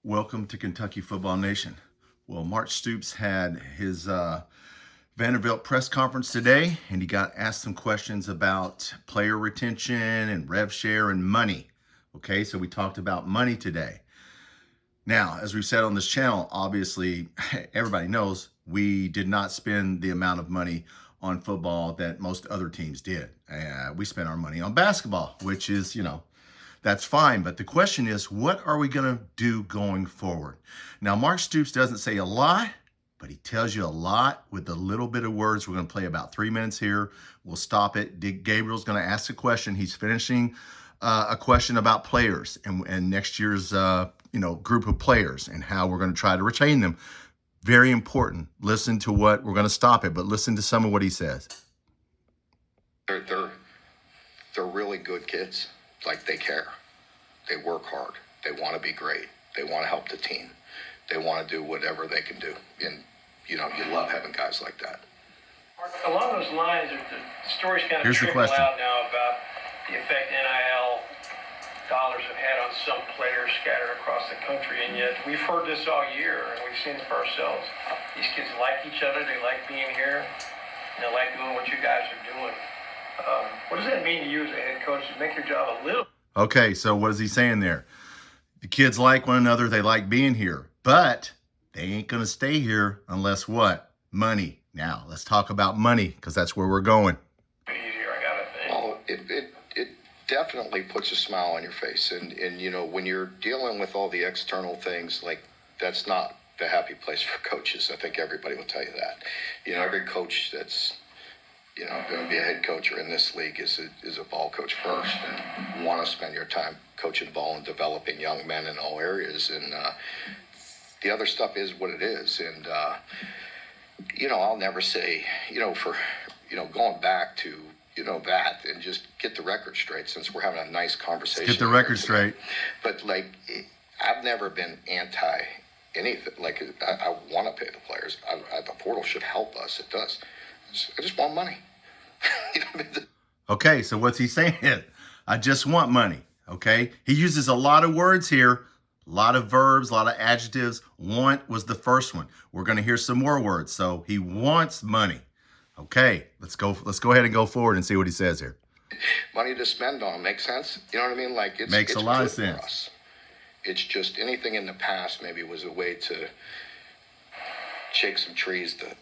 Welcome to Kentucky Football Nation. Well, Mark Stoops had his Vanderbilt press conference today, and he got asked some questions about player retention and rev share and money. Okay, so we talked about money today. Now, as we've said on this channel, obviously, everybody knows we did not spend the amount of money on football that most other teams did. We spent our money on basketball, which is, that's fine. But the question is, what are we going to do going forward? Now, Mark Stoops doesn't say a lot, but he tells you a lot with a little bit of words. We're going to play about 3 minutes here. We'll stop it. Dick Gabriel's going to ask a question. He's finishing a question about players and next year's group of players and how we're going to try to retain them. Very important. Listen to what we're going to stop it, but listen to some of what he says. They're really good kids. Like, they care. They work hard. They want to be great. They want to help the team. They want to do whatever they can do. And, you love having guys like that. Along those lines, the stories kind of trickle out now about the effect NIL dollars have had on some players scattered across the country, and yet we've heard this all year, and we've seen it for ourselves. These kids like each other. They like being here. And they like doing what you guys are doing. What does that mean to you as a head coach to make your job a little? Okay, so what is he saying there? The kids like one another. They like being here, but they ain't going to stay here unless what? Money. Now, let's talk about money because that's where we're going. Easier, I got to think. Well, it definitely puts a smile on your face. And when you're dealing with all the external things, like, that's not the happy place for coaches. I think everybody will tell you that. Every coach that's going to be a head coach or in this league is a ball coach first, and want to spend your time coaching ball and developing young men in all areas. And the other stuff is what it is. And, I'll never say, going back to, that and just get the record straight since we're having a nice conversation. Get the record straight. But, I've never been anti anything. I want to pay the players. The portal should help us. It does. I just want money. Okay, so what's he saying? I just want money, okay? He uses a lot of words here, a lot of verbs, a lot of adjectives. Want was the first one. We're going to hear some more words. So he wants money. Okay, let's go ahead and go forward and see what he says here. Money to spend on them. Makes sense? You know what I mean? It's makes a lot of sense. For us. It's just anything in the past maybe was a way to shake some trees to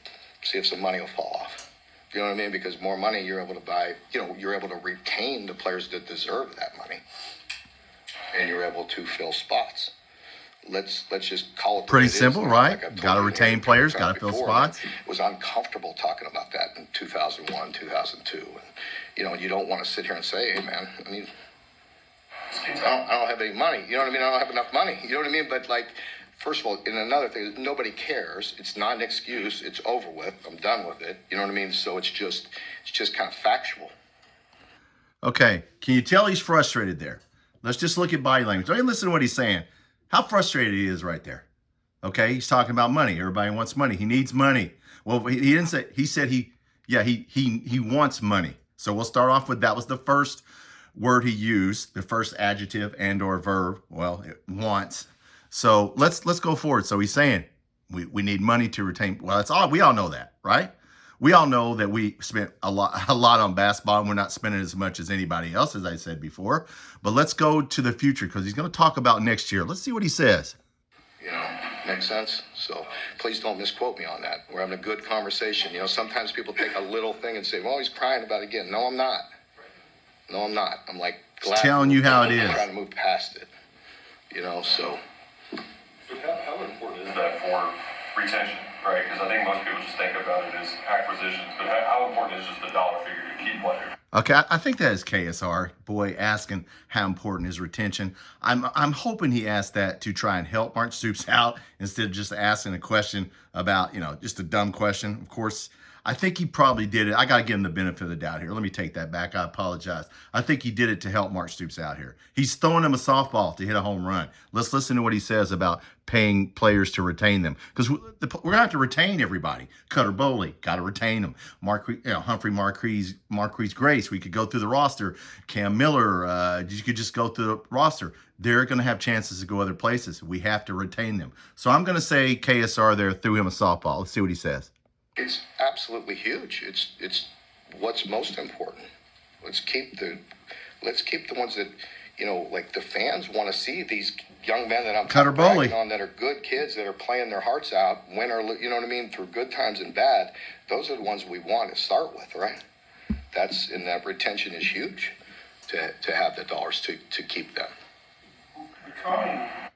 see if some money will fall off. You know what I mean? Because more money, you're able to buy, you're able to retain the players that deserve that money. And you're able to fill spots. Let's just call it pretty simple, right? Got to retain players, got to fill spots. It was uncomfortable talking about that in 2001, 2002. And, you don't want to sit here and say, hey, man, I don't have any money. You know what I mean? I don't have enough money. You know what I mean? But, first of all, and another thing, nobody cares. It's not an excuse. It's over with. I'm done with it. You know what I mean? So it's just kind of factual. Okay. Can you tell he's frustrated there? Let's just look at body language. Don't even listen to what he's saying. How frustrated he is right there. Okay. He's talking about money. Everybody wants money. He needs money. Well, he didn't say, he said he wants money. So we'll start off with, that was the first word he used, the first adjective and or verb. Well, it wants. So let's go forward. So he's saying we need money to retain. Well, that's all. We all know that, right? We all know that we spent a lot on basketball, and we're not spending as much as anybody else, as I said before. But let's go to the future because he's going to talk about next year. Let's see what he says. Makes sense. So please don't misquote me on that. We're having a good conversation. Sometimes people take a little thing and say, "Well, he's crying about it again." No, I'm not. No, I'm not. I'm glad. Just telling you how it is. I'm trying to move past it. So. How important is that for retention, right? Because I think most people just think about it as acquisitions, but how important is just the dollar figure to keep players? Okay, I think that is KSR, boy, asking how important is retention. I'm hoping he asked that to try and help Mark Stoops out instead of just asking a question about, just a dumb question. Of course, I think he probably did it. I got to give him the benefit of the doubt here. Let me take that back. I apologize. I think he did it to help Mark Stoops out here. He's throwing him a softball to hit a home run. Let's listen to what he says about paying players to retain them, because we're going to have to retain everybody. Cutter Boley, got to retain him. Humphrey Marquise Grace, we could go through the roster. Cam Miller, you could just go through the roster. They're going to have chances to go other places. We have to retain them. So I'm going to say KSR there threw him a softball. Let's see what he says. It's absolutely huge. It's what's most important. Let's keep the ones that, like the fans want to see these young men that I'm bragging on, that are good kids, that are playing their hearts out, win or you know what I mean, through good times and bad. Those are the ones we want to start with, right? That retention is huge to have the dollars to keep them.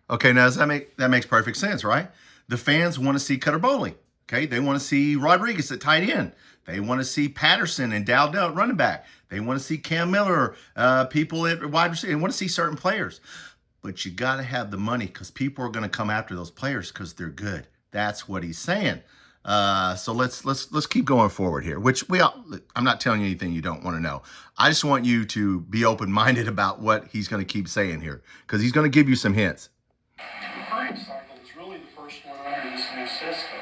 Okay, now that makes perfect sense, right? The fans want to see Cutter Boley. Okay, they want to see Rodriguez at tight end. They want to see Patterson and Dowdell at running back. They want to see Cam Miller, people at wide receiver. They want to see certain players. But you got to have the money, because people are going to come after those players because they're good. That's what he's saying. So let's keep going forward here. I'm not telling you anything you don't want to know. I just want you to be open-minded about what he's going to keep saying here, because he's going to give you some hints. The recruiting cycle is really the first one under this new system.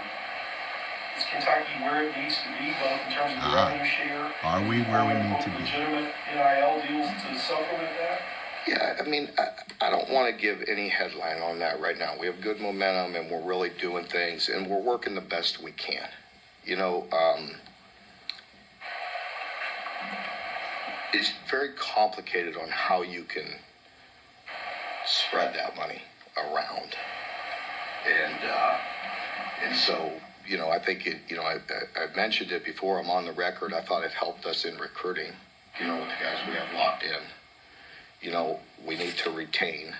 Is Kentucky where it needs to be, both in terms of the revenue share? Are we where we need to be? Legitimate NIL deals to supplement that? Yeah, I mean, I don't want to give any headline on that right now. We have good momentum, and we're really doing things, and we're working the best we can. It's very complicated on how you can spread that money around. And so, I think I mentioned it before. I'm on the record. I thought it helped us in recruiting, with the guys we have locked in. We need to retain,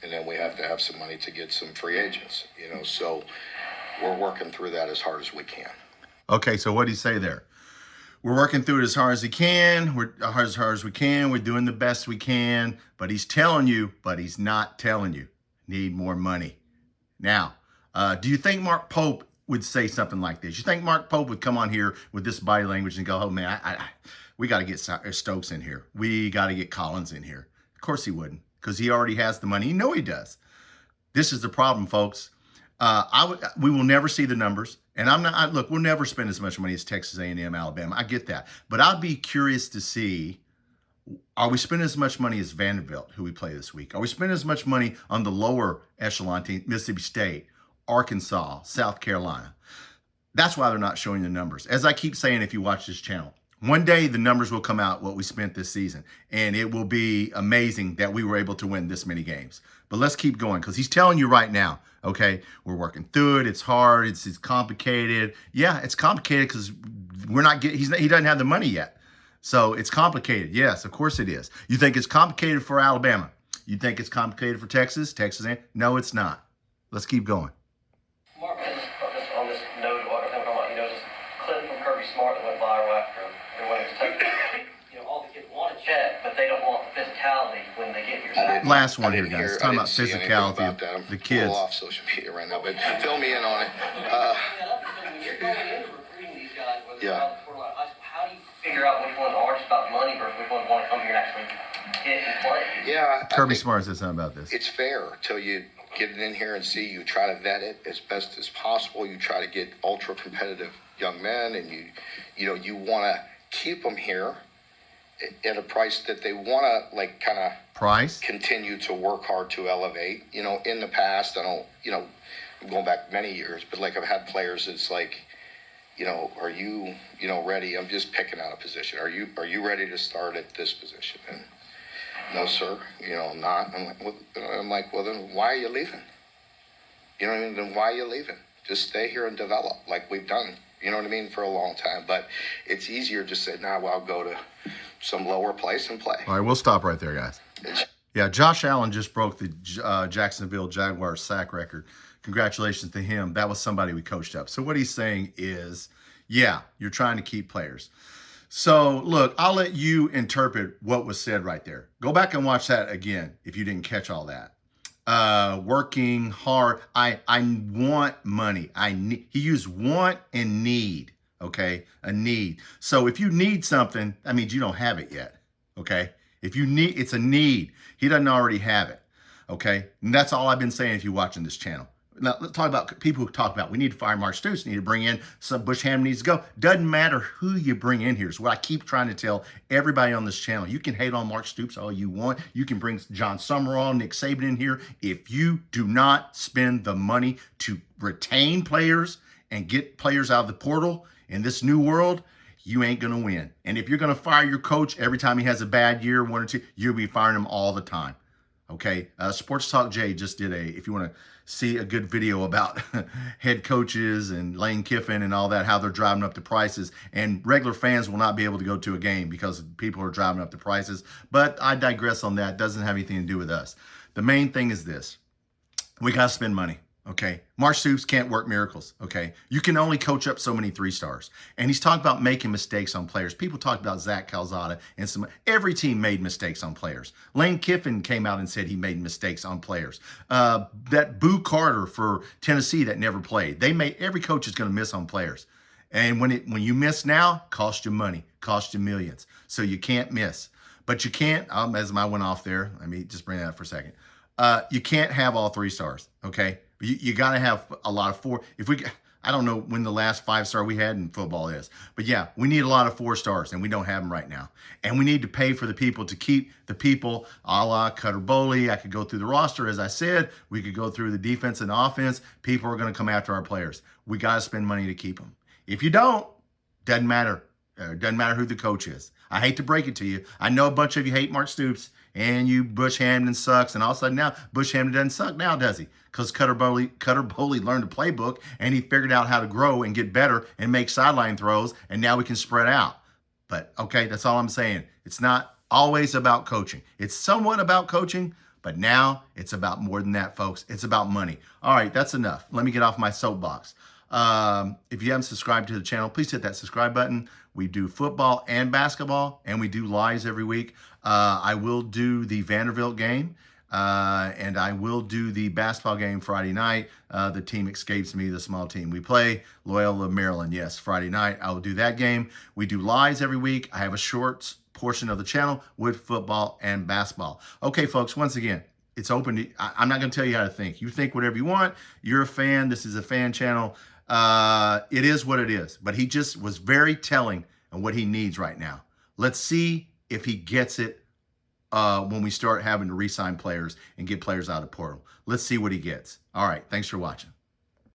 and then we have to have some money to get some free agents, so we're working through that as hard as we can. Okay, so what do you say there? We're working through it as hard as we can. We're as hard as we can. We're doing the best we can, but he's telling you, but he's not telling you. Need more money. Now, do you think Mark Pope would say something like this? You think Mark Pope would come on here with this body language and go, oh man, we got to get Stokes in here. We got to get Collins in here. Of course he wouldn't, because he already has the money. You know he does. This is the problem, folks. We will never see the numbers. And we'll never spend as much money as Texas A&M, Alabama. I get that. But I'd be curious to see, are we spending as much money as Vanderbilt, who we play this week? Are we spending as much money on the lower echelon team, Mississippi State, Arkansas, South Carolina? That's why they're not showing the numbers. As I keep saying, if you watch this channel, one day the numbers will come out, what we spent this season, and it will be amazing that we were able to win this many games. But let's keep going, because he's telling you right now, okay, we're working through it. It's hard. It's complicated. Yeah, it's complicated because he doesn't have the money yet. So it's complicated. Yes, of course it is. You think it's complicated for Alabama? You think it's complicated for Texas? No, it's not. Let's keep going. Mark, just on this note of what I'm talking about, this clip from Kirby Smart that went viral after when it was taken. All the kids want to check, but they don't want the physicality when they get here. So last one here, guys. It's talking about physicality of the kids. I'm off social media right now, but fill me in on it. When you're going into recruiting these guys, whether they're out before high school, how do you figure out which ones are just about money versus which ones want to come here and actually hit and play? Yeah, Kirby Smart said something about this. It's fair till you get it in here and see. You try to vet it as best as possible. You try to get ultra competitive young men, and you want to keep them here at a price that they want to continue to work hard to elevate. In the past, I'm going back many years, but I've had players. It's are you ready? I'm just picking out a position. Are you ready to start at this position? And no, sir. I'm not. I'm like, well, then why are you leaving? Then why are you leaving? Just stay here and develop like we've done. For a long time. But it's easier to say, I'll go to some lower place and play. All right, we'll stop right there, guys. Yeah, Josh Allen just broke the Jacksonville Jaguars sack record. Congratulations to him. That was somebody we coached up. So what he's saying is, yeah, you're trying to keep players. So, look, I'll let you interpret what was said right there. Go back and watch that again if you didn't catch all that. Working hard. I want money. He used want and need. okay? A need. So if you need something, that means you don't have it yet, okay? If you need, it's a need. He doesn't already have it, okay? And that's all I've been saying if you're watching this channel. Now, let's talk about people who talk about we need to fire Mark Stoops, need to bring in some Bush Ham needs to go. Doesn't matter who you bring in here. Is what I keep trying to tell everybody on this channel. You can hate on Mark Stoops all you want. You can bring John Summerall, Nick Saban in here. If you do not spend the money to retain players and get players out of the portal in this new world, you ain't going to win. And if you're going to fire your coach every time he has a bad year, one or two, you'll be firing him all the time. Okay, Sports Talk Jay just did if you want to see a good video about head coaches and Lane Kiffin and all that, how they're driving up the prices, and regular fans will not be able to go to a game because people are driving up the prices. But I digress on that. It doesn't have anything to do with us. The main thing is this. We got to spend money. Okay, Mark Stoops can't work miracles. Okay, you can only coach up so many 3-stars, and he's talking about making mistakes on players. People talk about Zach Calzada and every team made mistakes on players. Lane Kiffin came out and said he made mistakes on players. That Boo Carter for Tennessee that never played. Every coach is going to miss on players, and when you miss now, cost you money, cost you millions. So you can't miss, but you can't. As I went off there, let me just bring that up for a second. You can't have all 3-stars. Okay. You got to have a lot of 4. I don't know when the last 5-star we had in football is, but yeah, we need a lot of 4-stars, and we don't have them right now. And we need to pay for the people to keep the people, a la Cutter Boley. I could go through the roster, as I said. We could go through the defense and offense. People are going to come after our players. We got to spend money to keep them. If you don't, doesn't matter. Doesn't matter who the coach is. I hate to break it to you. I know a bunch of you hate Mark Stoops, and you Bush Hamden sucks, and all of a sudden now Bush Hamden doesn't suck now, does he? Because Cutter Boley learned the playbook, and he figured out how to grow and get better and make sideline throws, and now we can spread out. But okay, that's all I'm saying. It's not always about coaching. It's somewhat about coaching, but now it's about more than that, folks. It's about money. All right, that's enough. Let me get off my soapbox. If you haven't subscribed to the channel, please hit that subscribe button. We do football and basketball, and we do lives every week. I will do the Vanderbilt game, and I will do the basketball game Friday night. The team escapes me, the small team. We play Loyola, Maryland. Yes, Friday night. I will do that game. We do lives every week. I have a short portion of the channel with football and basketball. Okay, folks, once again, it's open to, I'm not going to tell you how to think. You think whatever you want. You're a fan. This is a fan channel. It is what it is. But he just was very telling on what he needs right now. Let's see if he gets it when we start having to re-sign players and get players out of the portal. Let's see what he gets. All right. Thanks for watching.